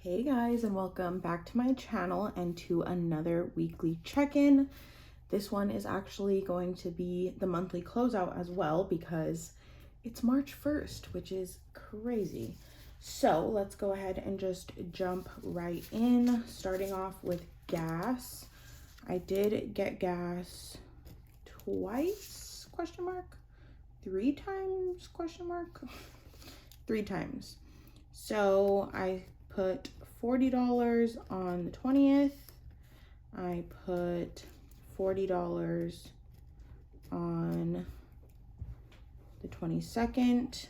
Hey guys, and welcome back to my channel and to another weekly check-in. This one is actually going to be the monthly closeout as well because it's March 1st, which is crazy. So let's go ahead and just jump right in, starting off with gas. I did get gas twice, question mark? 3 times, question mark? 3 times. So I put $40 on the 20th. I put $40 on the 22nd.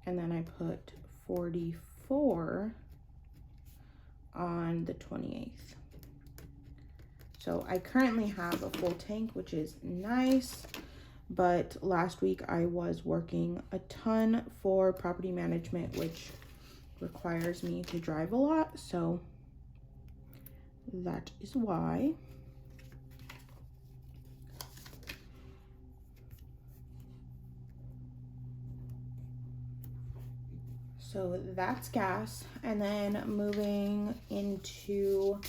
And then I put $44 on the 28th. So I currently have a full tank, which is nice. But last week I was working a ton for property management, which requires me to drive a lot, so that is why. So that's gas. And then moving into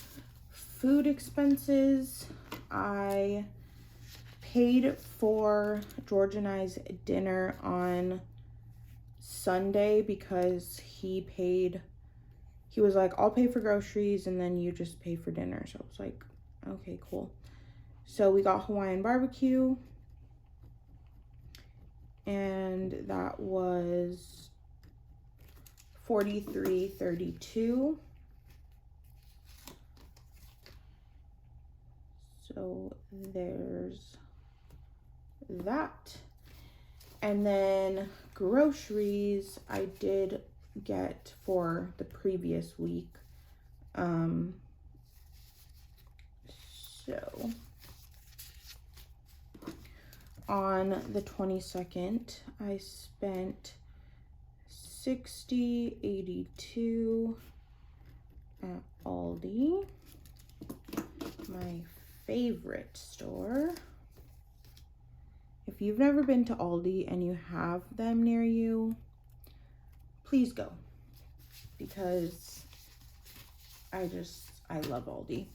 food expenses, I paid for George and I's dinner on Sunday because he was like, I'll pay for groceries and then you just pay for dinner. So I was like, okay, cool. So we got Hawaiian barbecue and that was $43.32. So there's that. And then groceries I did get for the previous week. So on the 22nd, I spent $60.82 at Aldi, my favorite store. If you've never been to Aldi and you have them near you, please go, because I love Aldi.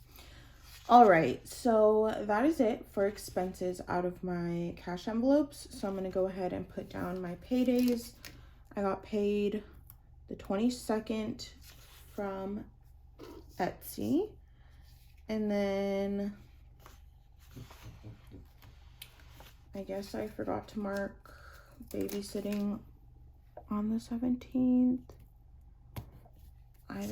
All right, so that is it for expenses out of my cash envelopes. So I'm gonna go ahead and put down my paydays. I got paid the 22nd from Etsy, and then I guess I forgot to mark babysitting on the 17th. I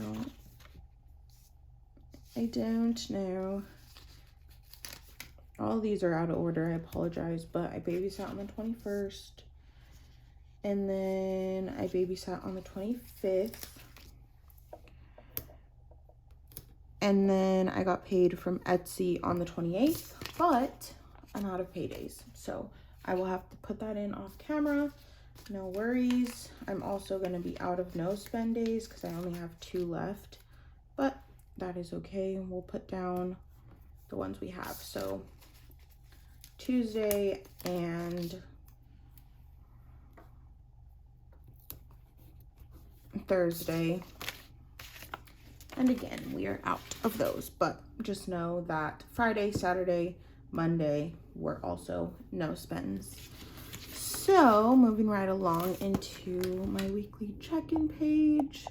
don't know. All these are out of order, I apologize, but I babysat on the 21st. And then I babysat on the 25th. And then I got paid from Etsy on the 28th, but I'm out of paydays. So I will have to put that in off camera. No worries. I'm also going to be out of no spend days because I only have 2 left, but that is okay. We'll put down the ones we have. So Tuesday and Thursday. And again, we are out of those, but just know that Friday, Saturday, Monday were also no spends. So moving right along into my weekly check-in page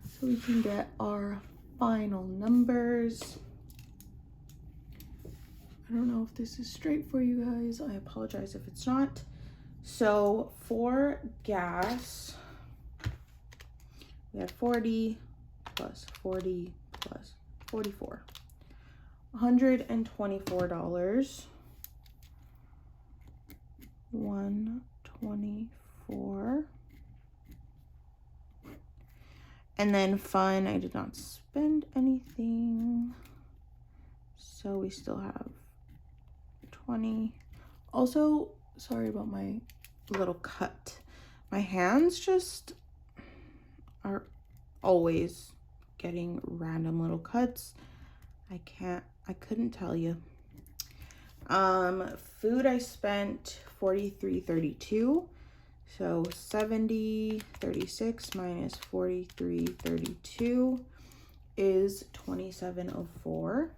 so we can get our final numbers. I don't know if this is straight for you guys. I apologize if it's not. So for gas, we had 40 plus 40 plus 44. $124. 124. And then fun, I did not spend anything, so we still have 20. Also, sorry about my little cut. My hands just are always getting random little cuts. I couldn't tell you. Food, I spent $43.32. So 70, 36 minus 43, 32 is 2704.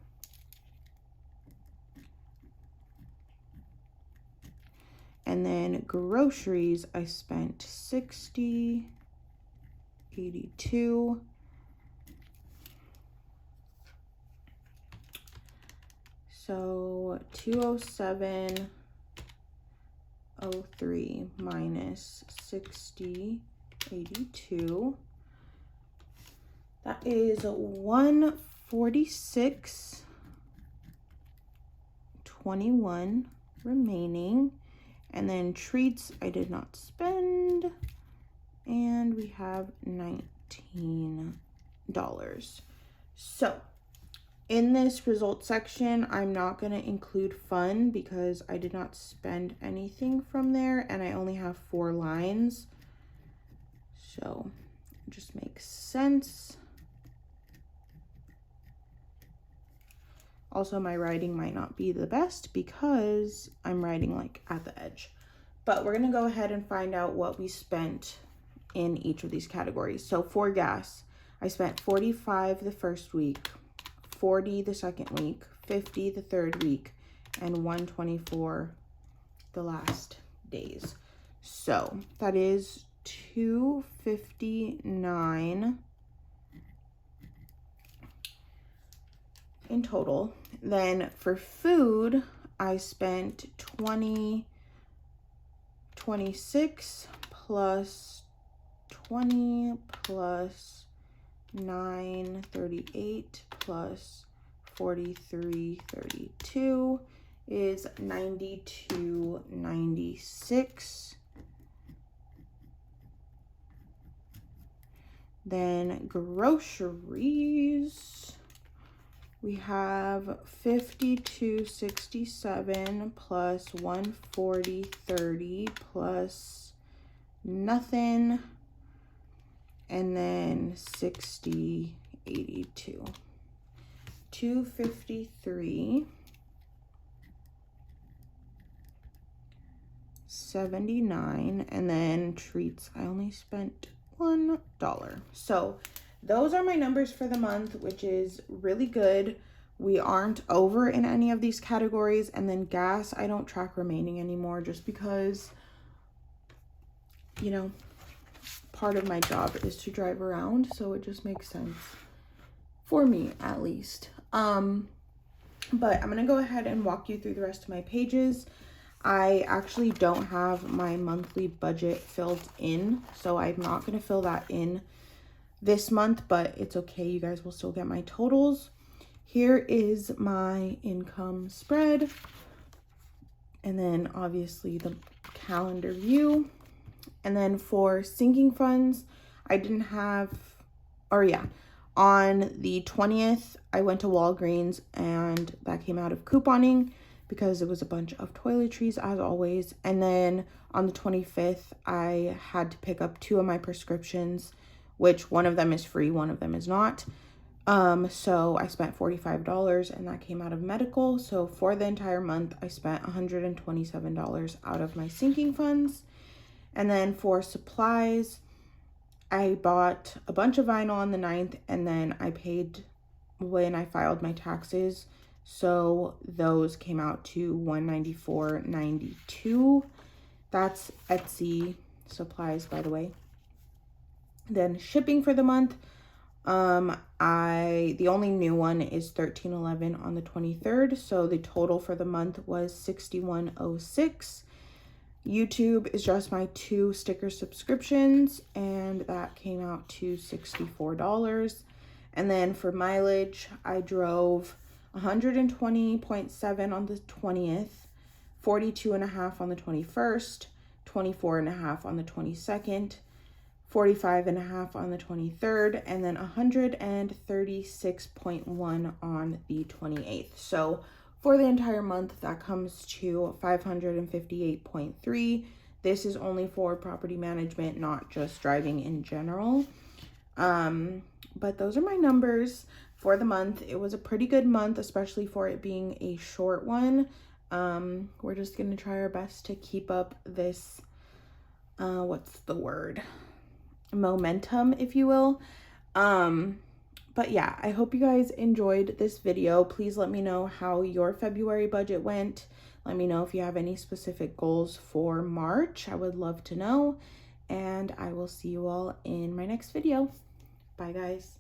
And then groceries, I spent 60, 82. So 207.03 minus 60, 82. That is 146.21 remaining. And then treats I did not spend, and we have $19. So in this results section, I'm not going to include fun because I did not spend anything from there, and I only have 4 lines. So it just makes sense. Also, my writing might not be the best because I'm writing like at the edge. But we're gonna go ahead and find out what we spent in each of these categories. So for gas, I spent 45 the first week, 40 the second week, 50 the third week, and 124 the last days. So that is $259 in total. Then for food, I spent 26 plus 20 plus 938 plus 43, 32 is 92.96. Then groceries, we have 52.67 plus 140.30 plus nothing, and then 60.82. 253.79, and then treats I only spent $1. So those are my numbers for the month, which is really good. We aren't over in any of these categories. And then gas, I don't track remaining anymore just because, you know, part of my job is to drive around. So it just makes sense for me, at least. But I'm going to go ahead and walk you through the rest of my pages. I actually don't have my monthly budget filled in, so I'm not going to fill that in this month, but it's okay. You guys will still get my totals. Here is my income spread, and then obviously the calendar view. And then for sinking funds, I didn't have, on the 20th, I went to Walgreens, and that came out of couponing because it was a bunch of toiletries as always. And then on the 25th, I had to pick up 2 of my prescriptions, which one of them is free, one of them is not. So I spent $45, and that came out of medical. So for the entire month, I spent $127 out of my sinking funds. And then for supplies, I bought a bunch of vinyl on the 9th, and then I paid when I filed my taxes. So those came out to $194.92. That's Etsy supplies, by the way. Then shipping for the month, the only new one is $13.11 on the 23rd. So the total for the month was $61.06. YouTube is just my 2 sticker subscriptions, and that came out to $64. And then for mileage, I drove 120.7 on the 20th, 42.5 on the 21st, 24.5 on the 22nd, 45.5 on the 23rd, and then 136.1 on the 28th. So for the entire month, that comes to 558.3. This is only for property management, not just driving in general. But those are my numbers for the month. It was a pretty good month, especially for it being a short one. We're just going to try our best to keep up this what's the word? Momentum, if you will. But yeah, I hope you guys enjoyed this video. Please let me know how your February budget went. Let me know if you have any specific goals for March. I would love to know. And I will see you all in my next video. Bye, guys.